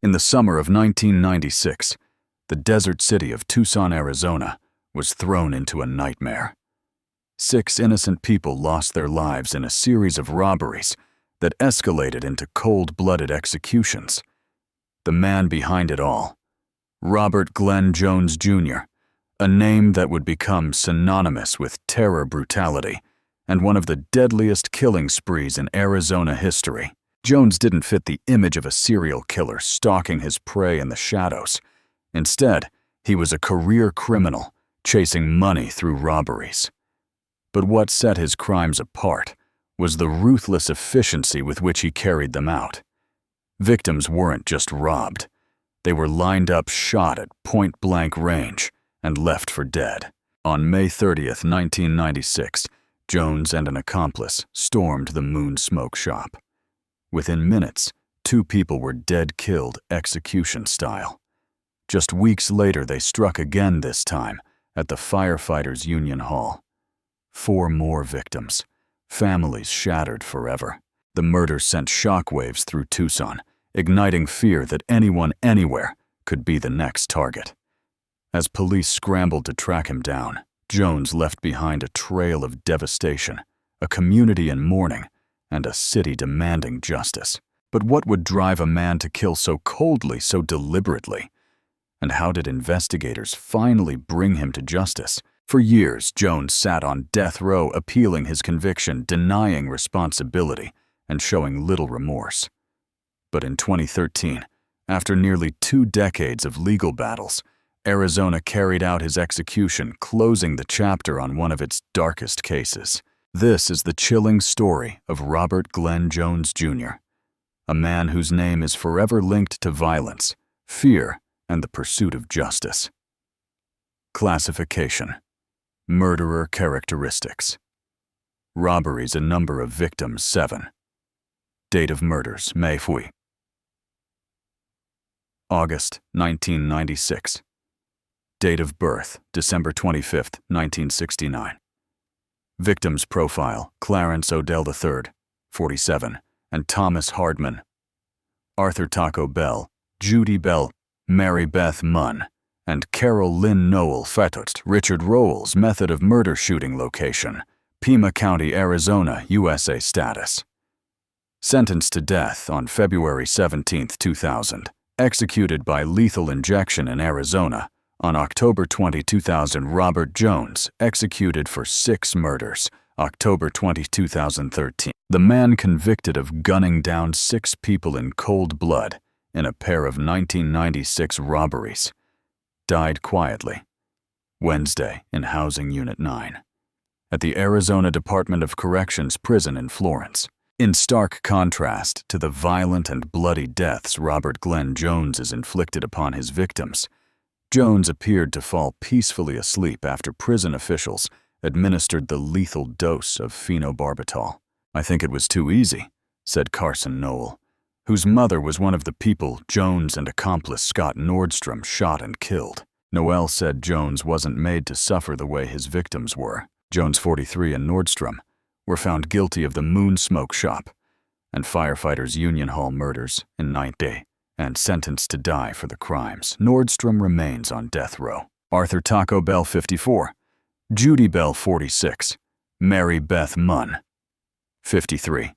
In the summer of 1996, the desert city of Tucson, Arizona, was thrown into a nightmare. 6 innocent people lost their lives in a series of robberies that escalated into cold-blooded executions. The man behind it all, Robert Glen Jones Jr., a name that would become synonymous with terror brutality and one of the deadliest killing sprees in Arizona history. Jones didn't fit the image of a serial killer stalking his prey in the shadows. Instead, he was a career criminal chasing money through robberies. But what set his crimes apart was the ruthless efficiency with which he carried them out. Victims weren't just robbed. They were lined up, shot at point-blank range, and left for dead. On May 30th, 1996, Jones and an accomplice stormed the Moon Smoke shop. Within minutes, 2 people were dead, killed execution style. Just weeks later, they struck again, this time at the Firefighters Union Hall. 4 more victims, families shattered forever. The murder sent shockwaves through Tucson, igniting fear that anyone, anywhere, could be the next target. As police scrambled to track him down, Jones left behind a trail of devastation, a community in mourning, and a city demanding justice. But what would drive a man to kill so coldly, so deliberately? And how did investigators finally bring him to justice? For years, Jones sat on death row, appealing his conviction, denying responsibility, and showing little remorse. But in 2013, after nearly 2 decades of legal battles, Arizona carried out his execution, closing the chapter on one of its darkest cases. This is the chilling story of Robert Glen Jones Jr., a man whose name is forever linked to violence, fear, and the pursuit of justice. Classification: murderer characteristics. Robberies, a number of victims, 7. Date of murders: May 4. August 1996. Date of birth: December 25, 1969. Victims profile: Clarence Odell III, 47, and Thomas Hardman. Arthur Taco Bell, Judy Bell, Mary Beth Munn, and Carol Lynn Noel Fetut. Richard Rowell's method of murder: shooting location: Pima County, Arizona, USA. Status: sentenced to death on February 17, 2000. Executed by lethal injection in Arizona. On October 20, 2000, Robert Jones, executed for 6 murders. October 20, 2013. The man convicted of gunning down 6 people in cold blood in a pair of 1996 robberies died quietly Wednesday in Housing Unit 9 at the Arizona Department of Corrections prison in Florence. In stark contrast to the violent and bloody deaths Robert Glen Jones has inflicted upon his victims, Jones appeared to fall peacefully asleep after prison officials administered the lethal dose of phenobarbital. "I think it was too easy," said Carson Noel, whose mother was one of the people Jones and accomplice Scott Nordstrom shot and killed. Noel said Jones wasn't made to suffer the way his victims were. Jones, 43, and Nordstrom were found guilty of the Moon Smoke shop and Firefighters Union Hall murders in 90 and sentenced to die for the crimes. Nordstrom remains on death row. Arthur Taco Bell, 54, Judy Bell, 46, Mary Beth Munn, 53,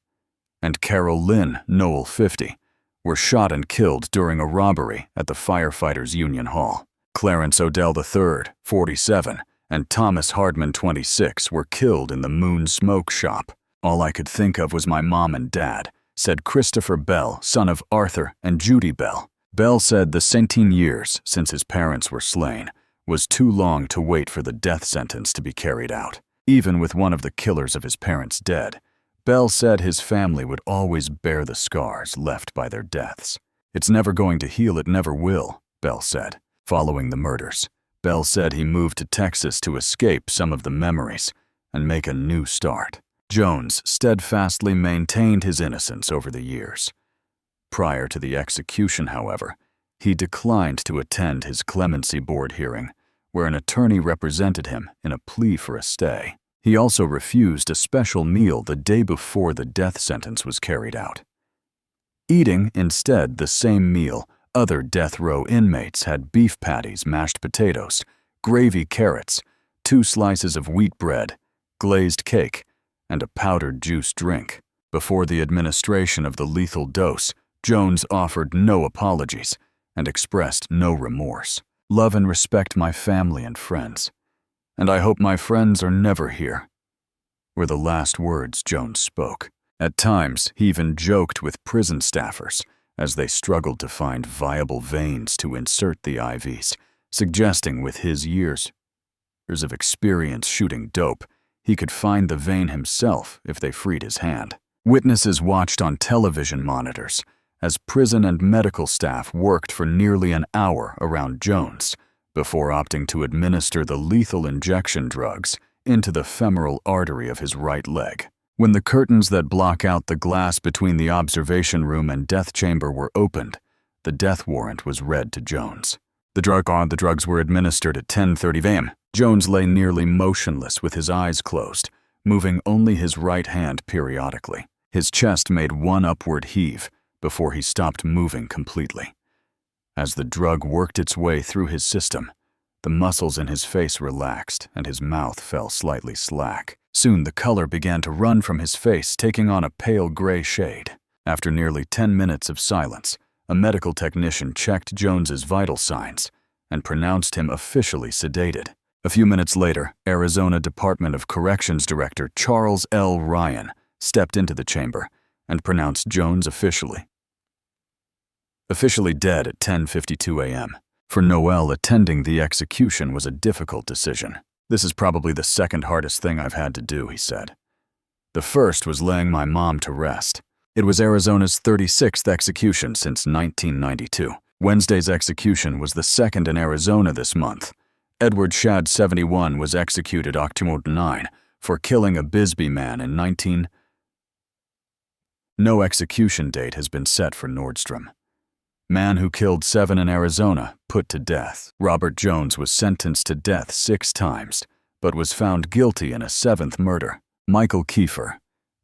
and Carol Lynn Noel, 50, were shot and killed during a robbery at the Firefighters Union Hall. Clarence Odell III, 47, and Thomas Hardman, 26, were killed in the Moon Smoke shop. "All I could think of was my mom and dad," said Christopher Bell, son of Arthur and Judy Bell. Bell said the 17 years since his parents were slain was too long to wait for the death sentence to be carried out. Even with one of the killers of his parents dead, Bell said his family would always bear the scars left by their deaths. "It's never going to heal, it never will," Bell said. Following the murders, Bell said he moved to Texas to escape some of the memories and make a new start. Jones steadfastly maintained his innocence over the years. Prior to the execution, however, he declined to attend his clemency board hearing, where an attorney represented him in a plea for a stay. He also refused a special meal the day before the death sentence was carried out, eating instead the same meal Other death row inmates had beef patties, mashed potatoes, gravy carrots, 2 slices of wheat bread, glazed cake, and a powdered juice drink. Before the administration of the lethal dose, Jones offered no apologies and expressed no remorse. "Love and respect my family and friends, and I hope my friends are never here," were the last words Jones spoke. At times, he even joked with prison staffers as they struggled to find viable veins to insert the IVs, suggesting with his years of experience shooting dope, he could find the vein himself if they freed his hand. Witnesses watched on television monitors as prison and medical staff worked for nearly an hour around Jones before opting to administer the lethal injection drugs into the femoral artery of his right leg. When the curtains that block out the glass between the observation room and death chamber were opened, the death warrant was read to Jones. The drugs were administered at 10:30 a.m. Jones lay nearly motionless with his eyes closed, moving only his right hand periodically. His chest made one upward heave before he stopped moving completely. As the drug worked its way through his system, the muscles in his face relaxed and his mouth fell slightly slack. Soon the color began to run from his face, taking on a pale gray shade. After nearly 10 minutes of silence, a medical technician checked Jones's vital signs and pronounced him officially sedated. A few minutes later, Arizona Department of Corrections Director Charles L. Ryan stepped into the chamber and pronounced Jones officially dead at 10:52 a.m. For Noel, attending the execution was a difficult decision. "This is probably the second hardest thing I've had to do," he said. "The first was laying my mom to rest. It was Arizona's 36th execution since 1992. Wednesday's execution was the second in Arizona this month. Edward Shadd, 71, was executed October 9 for killing a Bisbee man in 19... No execution date has been set for Nordstrom. Man who killed 7 in Arizona, put to death. Robert Jones was sentenced to death 6 times, but was found guilty in a 7th murder. Michael Kiefer,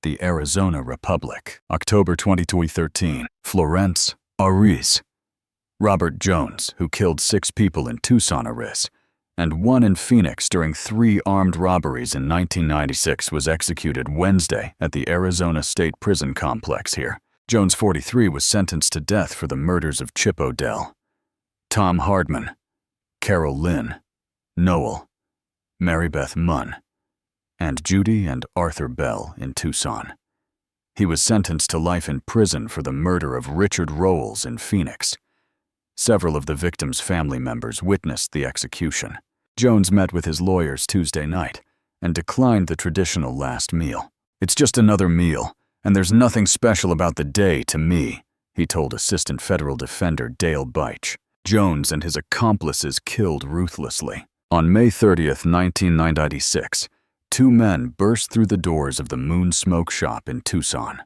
the Arizona Republic. October 2013, Florence, Ariz. Robert Jones, who killed 6 people in Tucson, Ariz, and 1 in Phoenix during 3 armed robberies in 1996, was executed Wednesday at the Arizona State Prison Complex here. Jones, 43, was sentenced to death for the murders of Chip Odell, Tom Hardman, Carol Lynn, Noel, Mary Beth Munn, and Judy and Arthur Bell in Tucson. He was sentenced to life in prison for the murder of Richard Rowles in Phoenix. Several of the victims' family members witnessed the execution. Jones met with his lawyers Tuesday night and declined the traditional last meal. "It's just another meal, and there's nothing special about the day to me," he told Assistant Federal Defender Dale Beich. Jones and his accomplices killed ruthlessly. On May 30th, 1996, 2 men burst through the doors of the Moon Smoke Shop in Tucson.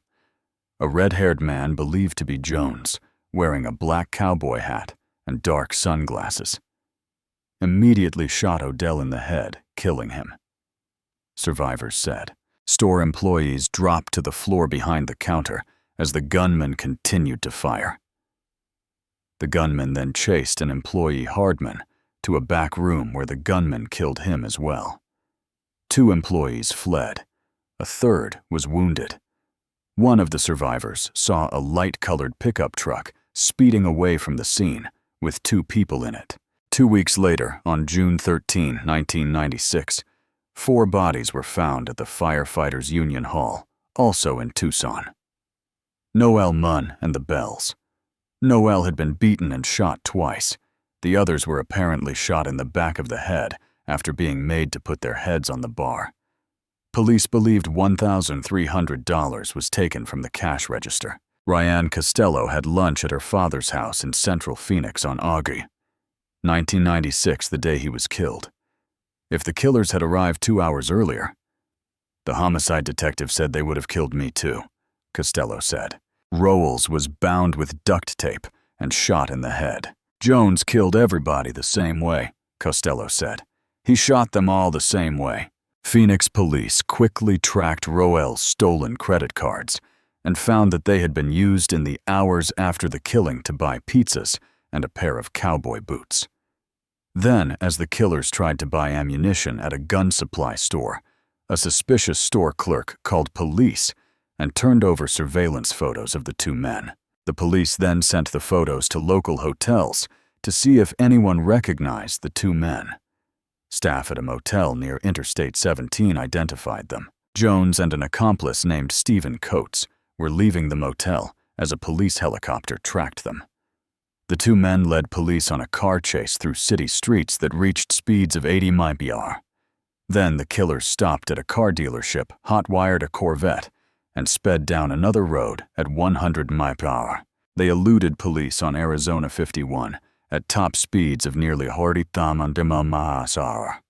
A red-haired man believed to be Jones, wearing a black cowboy hat and dark sunglasses, immediately shot Odell in the head, killing him. Survivors said. Store employees dropped to the floor behind the counter as the gunman continued to fire. The gunman then chased an employee, Hardman, to a back room where the gunman killed him as well. 2 employees fled. A 3rd was wounded. One of the survivors saw a light-colored pickup truck speeding away from the scene with 2 people in it. 2 weeks later, on June 13, 1996, 4 bodies were found at the Firefighters Union Hall, also in Tucson. Noel Munn and the Bells. Noel had been beaten and shot twice. The others were apparently shot in the back of the head after being made to put their heads on the bar. Police believed $1,300 was taken from the cash register. Ryan Costello had lunch at her father's house in central Phoenix on August 1996, the day he was killed. If the killers had arrived 2 hours earlier, the homicide detective said they would have killed me too, Costello said. Rowles was bound with duct tape and shot in the head. Jones killed everybody the same way, Costello said. He shot them all the same way. Phoenix police quickly tracked Rowell's stolen credit cards and found that they had been used in the hours after the killing to buy pizzas and a pair of cowboy boots. Then, as the killers tried to buy ammunition at a gun supply store, a suspicious store clerk called police and turned over surveillance photos of the two men. The police then sent the photos to local hotels to see if anyone recognized the two men. Staff at a motel near Interstate 17 identified them. Jones and an accomplice named Stephen Coates were leaving the motel as a police helicopter tracked them. The two men led police on a car chase through city streets that reached speeds of 80 mph. Then the killers stopped at a car dealership, hot-wired a Corvette, and sped down another road at 100 mph. They eluded police on Arizona 51 at top speeds of nearly 40 mph.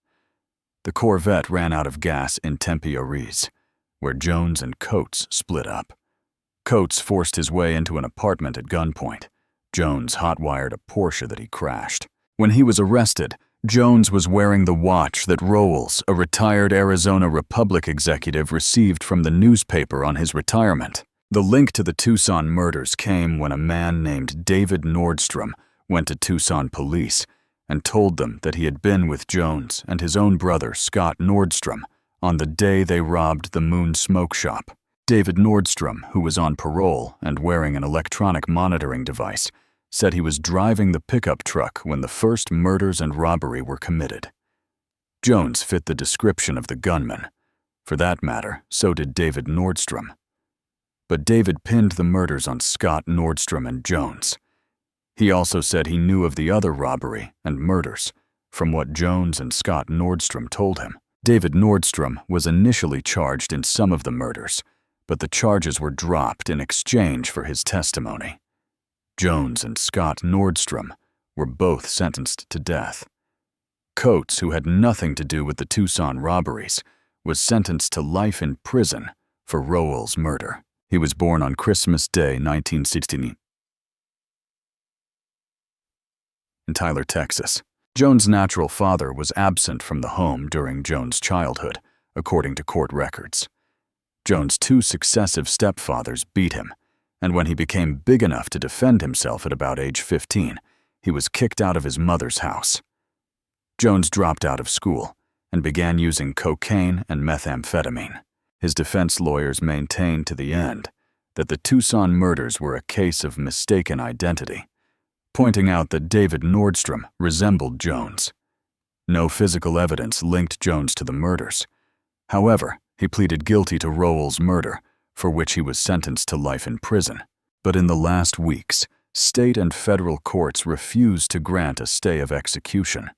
The Corvette ran out of gas in Tempe, Ariz, where Jones and Coates split up. Coates forced his way into an apartment at gunpoint. Jones hot-wired a Porsche that he crashed. When he was arrested, Jones was wearing the watch that Rowles, a retired Arizona Republic executive, received from the newspaper on his retirement. The link to the Tucson murders came when a man named David Nordstrom went to Tucson police and told them that he had been with Jones and his own brother, Scott Nordstrom, on the day they robbed the Moon Smoke Shop. David Nordstrom, who was on parole and wearing an electronic monitoring device, said he was driving the pickup truck when the first murders and robbery were committed. Jones fit the description of the gunman. For that matter, so did David Nordstrom. But David pinned the murders on Scott Nordstrom and Jones. He also said he knew of the other robbery and murders from what Jones and Scott Nordstrom told him. David Nordstrom was initially charged in some of the murders, but the charges were dropped in exchange for his testimony. Jones and Scott Nordstrom were both sentenced to death. Coates, who had nothing to do with the Tucson robberies, was sentenced to life in prison for Rowles' murder. He was born on Christmas Day, 1969, in Tyler, Texas. Jones' natural father was absent from the home during Jones' childhood, according to court records. Jones' two successive stepfathers beat him, and when he became big enough to defend himself at about age 15, he was kicked out of his mother's house. Jones dropped out of school and began using cocaine and methamphetamine. His defense lawyers maintained to the end that the Tucson murders were a case of mistaken identity, pointing out that David Nordstrom resembled Jones. No physical evidence linked Jones to the murders. However, he pleaded guilty to Rowles' murder, for which he was sentenced to life in prison. But in the last weeks, state and federal courts refused to grant a stay of execution.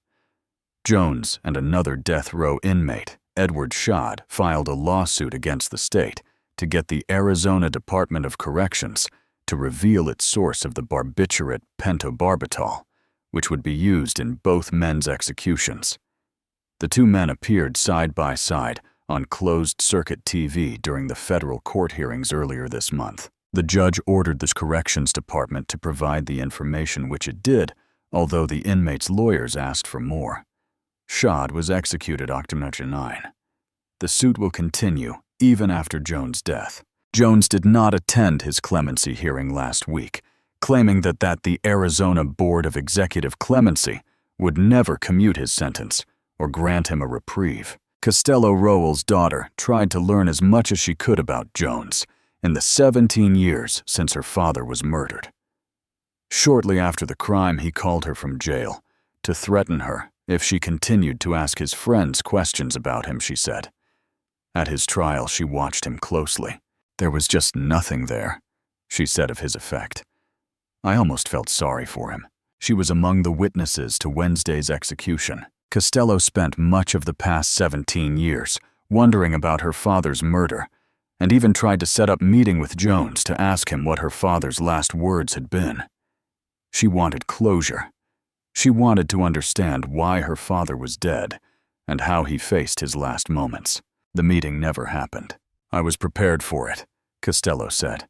Jones and another death row inmate, Edward Schad, filed a lawsuit against the state to get the Arizona Department of Corrections to reveal its source of the barbiturate pentobarbital, which would be used in both men's executions. The two men appeared side by side on closed-circuit TV during the federal court hearings earlier this month. The judge ordered the corrections department to provide the information, which it did, although the inmates' lawyers asked for more. Schad was executed October 9. The suit will continue even after Jones' death. Jones did not attend his clemency hearing last week, claiming that the Arizona Board of Executive Clemency would never commute his sentence or grant him a reprieve. Costello Rowles' daughter tried to learn as much as she could about Jones in the 17 years since her father was murdered. Shortly after the crime, he called her from jail to threaten her if she continued to ask his friends questions about him, she said. At his trial, she watched him closely. There was just nothing there, she said of his effect. I almost felt sorry for him. She was among the witnesses to Wednesday's execution. Costello spent much of the past 17 years wondering about her father's murder, and even tried to set up a meeting with Jones to ask him what her father's last words had been. She wanted closure. She wanted to understand why her father was dead and how he faced his last moments. The meeting never happened. I was prepared for it, Costello said.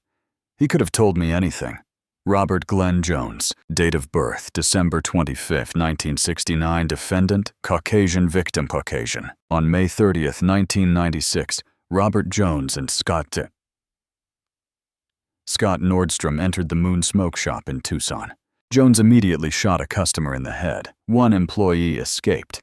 He could have told me anything. Robert Glen Jones, date of birth, December 25, 1969, defendant, Caucasian, victim, Caucasian. On May 30, 1996, Robert Jones and Scott Nordstrom entered the Moon Smoke Shop in Tucson. Jones immediately shot a customer in the head. One employee escaped.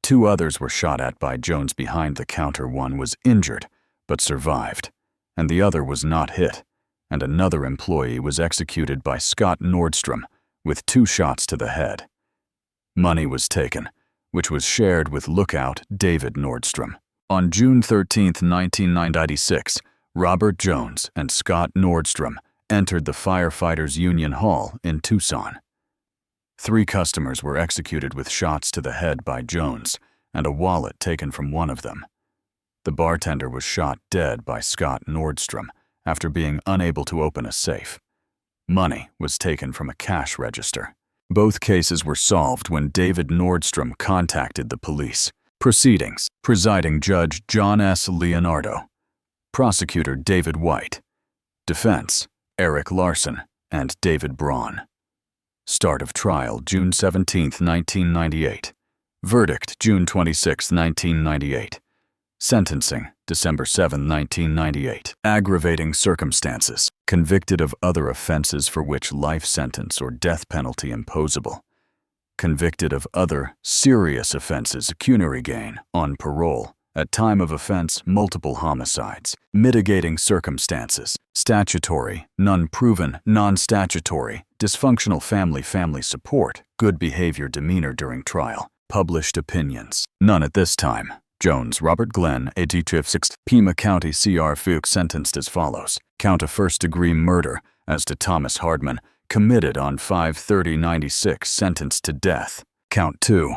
Two others were shot at by Jones behind the counter. One was injured, but survived, and the other was not hit. And another employee was executed by Scott Nordstrom with 2 shots to the head. Money was taken, which was shared with lookout David Nordstrom. On June 13, 1996, Robert Jones and Scott Nordstrom entered the Firefighters Union Hall in Tucson. 3 customers were executed with shots to the head by Jones and a wallet taken from one of them. The bartender was shot dead by Scott Nordstrom after being unable to open a safe. Money was taken from a cash register. Both cases were solved when David Nordstrom contacted the police. Proceedings: Presiding Judge John S. Leonardo. Prosecutor David White. Defense: Eric Larson and David Braun. Start of trial June 17, 1998. Verdict June 26, 1998. Sentencing December 7, 1998. Aggravating circumstances: convicted of other offenses for which life sentence or death penalty imposable. Convicted of other serious offenses, pecuniary gain, on parole. At time of offense, multiple homicides. Mitigating circumstances: statutory, none proven, non-statutory, dysfunctional family support, good behavior demeanor during trial. Published opinions: none at this time. Jones, Robert Glen, A.T. 6, Pima County, C.R. Fuchs, sentenced as follows. Count of first-degree murder as to Thomas Hardman, committed on 5/30/96, sentenced to death. Count 2.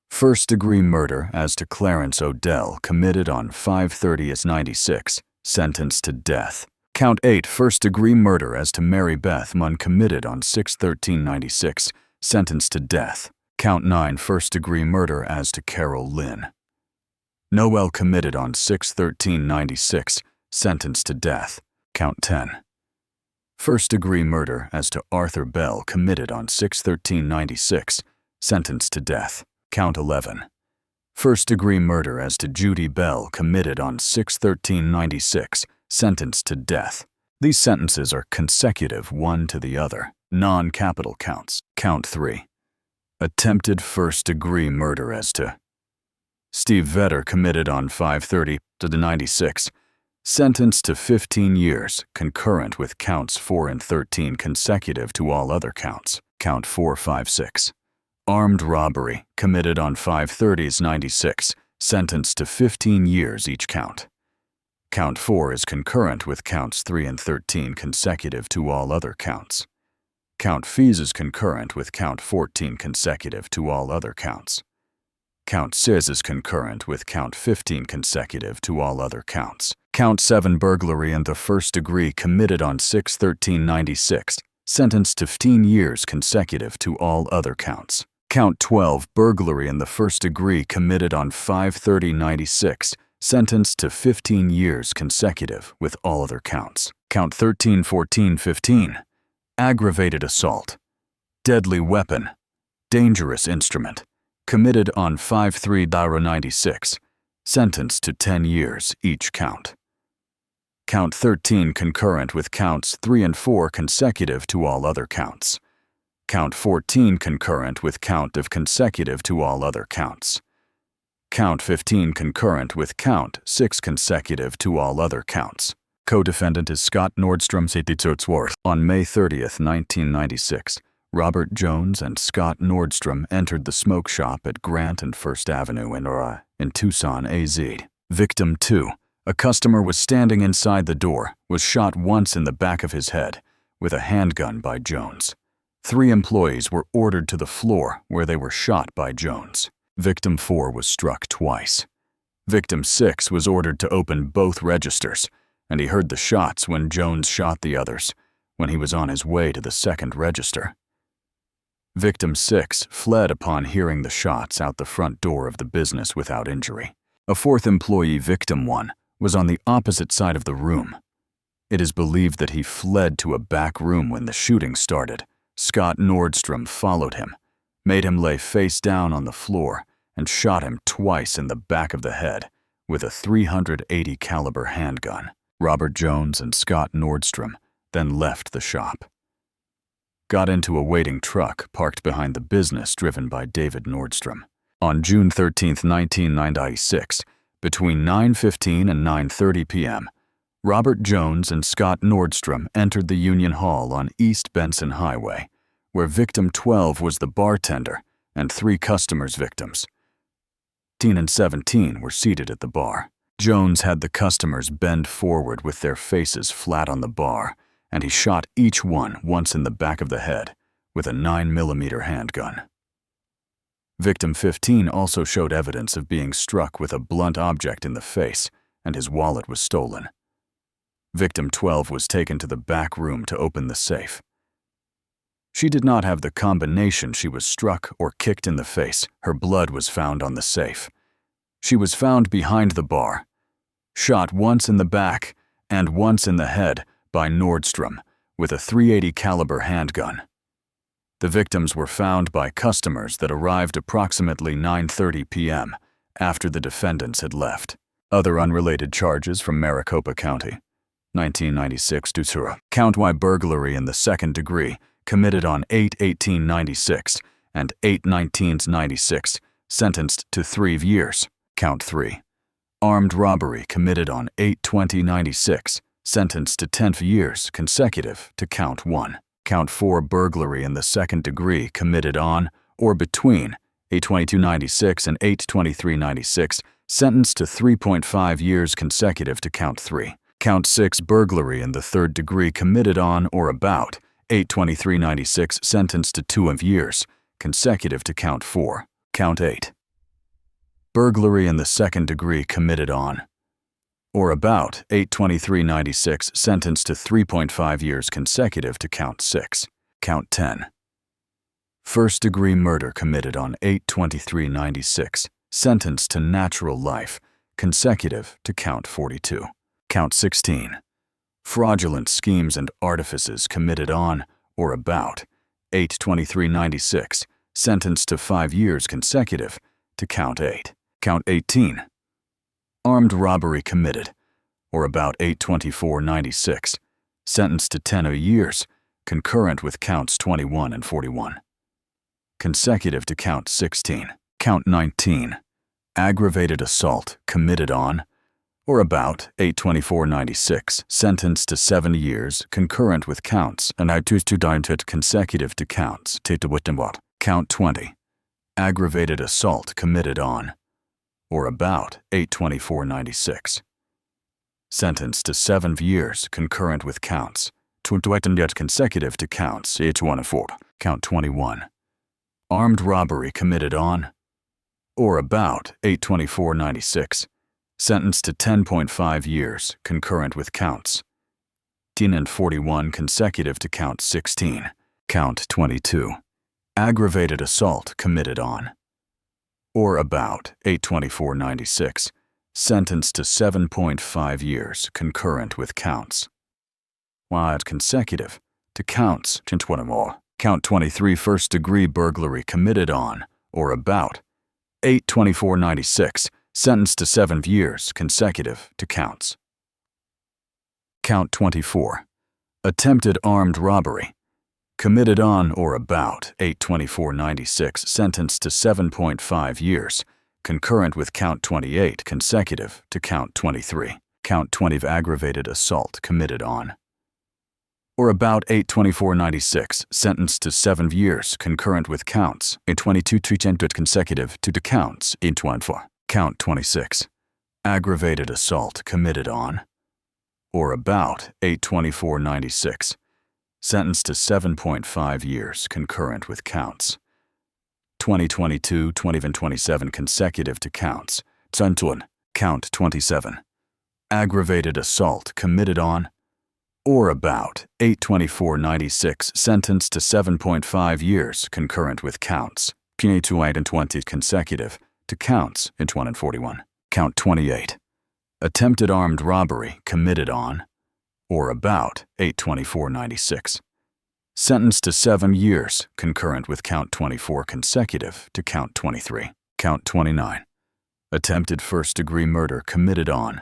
First-degree murder as to Clarence Odell, committed on 5/30/96, sentenced to death. Count 8. First-degree murder as to Mary Beth Munn, committed on 6/13/96, sentenced to death. Count 9. First-degree murder as to Carol Lynn Noel, committed on 6/13/96, sentenced to death. Count 10. First-degree murder as to Arthur Bell, committed on 6/13/96, sentenced to death. Count 11. First-degree murder as to Judy Bell, committed on 6/13/96, sentenced to death. These sentences are consecutive one to the other. Non-capital counts. Count 3. Attempted first-degree murder as to Steve Vetter, committed on 5/30/96, sentenced to 15 years, concurrent with counts 4 and 13, consecutive to all other counts. Count 4, 5, 6. Armed robbery, committed on 5/30/96, sentenced to 15 years each count. Count 4 is concurrent with counts 3 and 13, consecutive to all other counts. Count fees is concurrent with count 14, consecutive to all other counts. Count 6 is concurrent with count 15, consecutive to all other counts. Count 7, burglary in the first degree, committed on 6/13/96, sentenced to 15 years consecutive to all other counts. Count 12, burglary in the first degree, committed on 5/30/96, sentenced to 15 years consecutive with all other counts. Count 13, 14, 15, aggravated assault, deadly weapon, dangerous instrument, committed on 5/3/96, sentenced to 10 years each count. Count 13, concurrent with counts 3 and 4, consecutive to all other counts. Count 14, concurrent with count of consecutive to all other counts. Count 15, concurrent with count 6, consecutive to all other counts. Co-defendant is Scott Nordstrom. On May 30, 1996, Robert Jones and Scott Nordstrom entered the smoke shop at Grant and First Avenue in Tucson, AZ. Victim 2, a customer, was standing inside the door, was shot once in the back of his head with a handgun by Jones. 3 employees were ordered to the floor where they were shot by Jones. Victim 4 was struck twice. Victim 6 was ordered to open both registers, and he heard the shots when Jones shot the others when he was on his way to the second register. Victim 6 fled upon hearing the shots out the front door of the business without injury. A 4th employee, Victim 1, was on the opposite side of the room. It is believed that he fled to a back room when the shooting started. Scott Nordstrom followed him, made him lay face down on the floor, and shot him twice in the back of the head with a .380 caliber handgun. Robert Jones and Scott Nordstrom then left the shop. got into a waiting truck parked behind the business driven by David Nordstrom. On June 13, 1996, between 9:15 and 9:30 p.m., Robert Jones and Scott Nordstrom entered the Union Hall on East Benson Highway, where victim 12 was the bartender and 3 customers' victims. 18 and 17 were seated at the bar. Jones had the customers bend forward with their faces flat on the bar, and he shot each one once in the back of the head with a 9mm handgun. Victim 15 also showed evidence of being struck with a blunt object in the face, and his wallet was stolen. Victim 12 was taken to the back room to open the safe. She did not have the combination. She was struck or kicked in the face. Her blood was found on the safe. She was found behind the bar, shot once in the back and once in the head by Nordstrom with a .380 caliber handgun. The victims were found by customers that arrived approximately 9:30 p.m. after the defendants had left. Other unrelated charges from Maricopa County. 1996 Dusura. Count Y burglary in the second degree, committed on 8/18/96 and 8/19/96, sentenced to 3 years. Count 3. Armed robbery committed on 8/20/96, sentenced to 10 years consecutive to Count 1. Count 4 burglary in the second degree committed on or between 8/22/96 and 8/23/96, sentenced to 3.5 years consecutive to Count 3. Count 6 burglary in the third degree committed on or about 8/23/96, sentenced to 2 years consecutive to Count 4. Count 8 burglary in the second degree committed on or about 8/23/96, sentenced to 3.5 years consecutive to Count 6. Count 10 first-degree murder committed on 8/23/96, sentenced to natural life, consecutive to Count 42. Count 16 fraudulent schemes and artifices committed on or about 8/23/96, sentenced to 5 years consecutive to Count 8. Count 18 armed robbery committed or about 8/24/96, sentenced to 10 years, concurrent with Counts 21 and 41. Consecutive to Count 16. Count 19 aggravated assault committed on or about 8/24/96, sentenced to 7 years, concurrent with Counts and I choose to dine consecutive to Counts. Count 20 aggravated assault committed on or about 8/24/96, sentenced to 7 years, concurrent with Counts 22 yet consecutive to Counts 8/24. Count 21 armed robbery committed on or about 8/24/96, sentenced to 10.5 years, concurrent with Counts 10 and 41, consecutive to Count 16. Count 22 aggravated assault committed on or about 8/24/96, sentenced to 7.5 years, concurrent with Counts wide consecutive to Counts 21. Count 23 first-degree burglary committed on or about 8/24/96, sentenced to 7 years, consecutive to Counts. Count 24 attempted armed robbery committed on or about 8/24/96, sentenced to 7.5 years, concurrent with Count 28, consecutive to Count 23. Count 20 aggravated assault committed on or about 8/24/96, sentenced to 7 years, concurrent with Counts 22 consecutive to Counts 24. Count 26 aggravated assault committed on or about 8/24/96, sentenced to 7.5 years, concurrent with Counts 2022 27 consecutive to Counts. Count 27 aggravated assault committed on or about 8/24/96, sentenced to 7.5 years, concurrent with Counts 20 consecutive to Counts 1 and 41. Count 28 attempted armed robbery committed on or about 8/24/96, sentenced to 7 years, concurrent with Count 24, consecutive to Count 23. Count 29 attempted first-degree murder committed on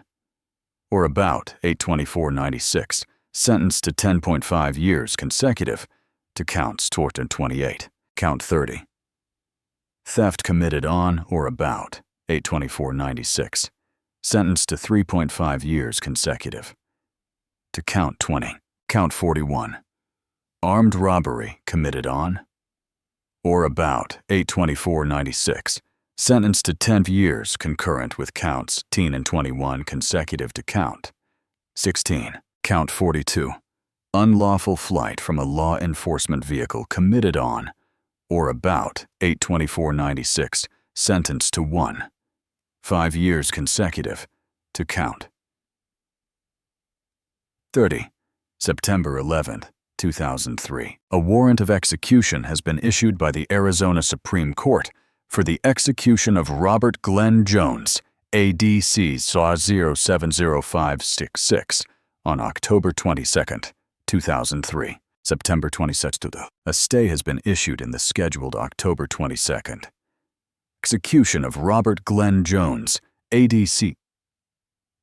or about 8/24/96, sentenced to 10.5 years consecutive to counts 28. Count 30. Theft committed on or about 8/24/96. Sentenced to 3.5 years consecutive. To count 20. Count 41. Armed robbery committed on or about 8/24/96. Sentenced to 10 years concurrent with counts 10 and 21 consecutive to count 16. Count 42. Unlawful flight from a law enforcement vehicle committed on or about 8/24/96. Sentenced to 5 years consecutive to count 30. September 11th, 2003. A warrant of execution has been issued by the Arizona Supreme Court for the execution of Robert Glen Jones, ADC SAW 070566, on October 22nd, 2003. September 22nd. A stay has been issued in the scheduled October 22nd execution of Robert Glen Jones, ADC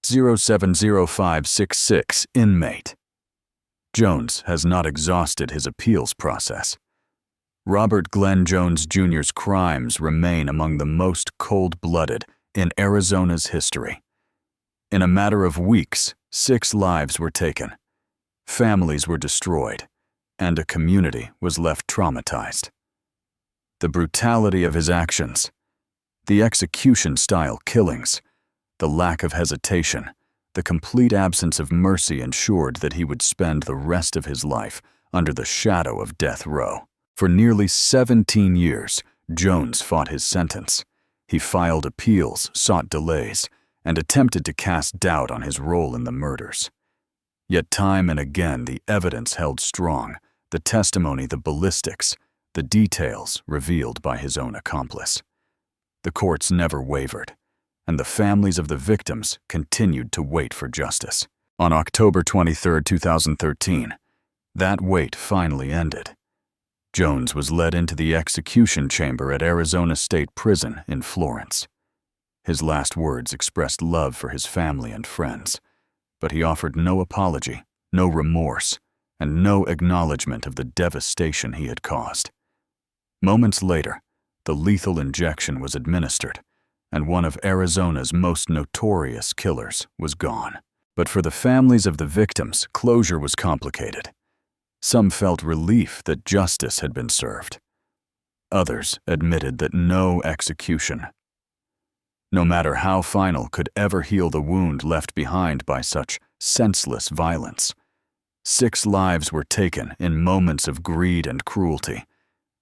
070566, inmate. Jones has not exhausted his appeals process. Robert Glen Jones Jr.'s crimes remain among the most cold-blooded in Arizona's history. In a matter of weeks, 6 lives were taken, families were destroyed, and a community was left traumatized. The brutality of his actions, the execution-style killings, the lack of hesitation, the complete absence of mercy ensured that he would spend the rest of his life under the shadow of death row. For nearly 17 years, Jones fought his sentence. He filed appeals, sought delays, and attempted to cast doubt on his role in the murders. Yet time and again the evidence held strong, the testimony, the ballistics, the details revealed by his own accomplice. The courts never wavered, and the families of the victims continued to wait for justice. On October 23, 2013, that wait finally ended. Jones was led into the execution chamber at Arizona State Prison in Florence. His last words expressed love for his family and friends, but he offered no apology, no remorse, and no acknowledgement of the devastation he had caused. Moments later, the lethal injection was administered, and one of Arizona's most notorious killers was gone. But for the families of the victims, closure was complicated. Some felt relief that justice had been served. Others admitted that no execution, no matter how final, could ever heal the wound left behind by such senseless violence. 6 lives were taken in moments of greed and cruelty,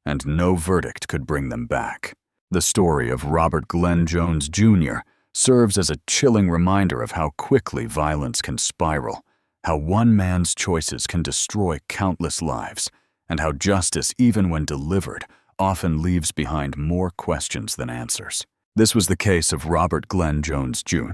and no verdict could bring them back. The story of Robert Glen Jones Jr. serves as a chilling reminder of how quickly violence can spiral, how one man's choices can destroy countless lives, and how justice, even when delivered, often leaves behind more questions than answers. This was the case of Robert Glen Jones Jr.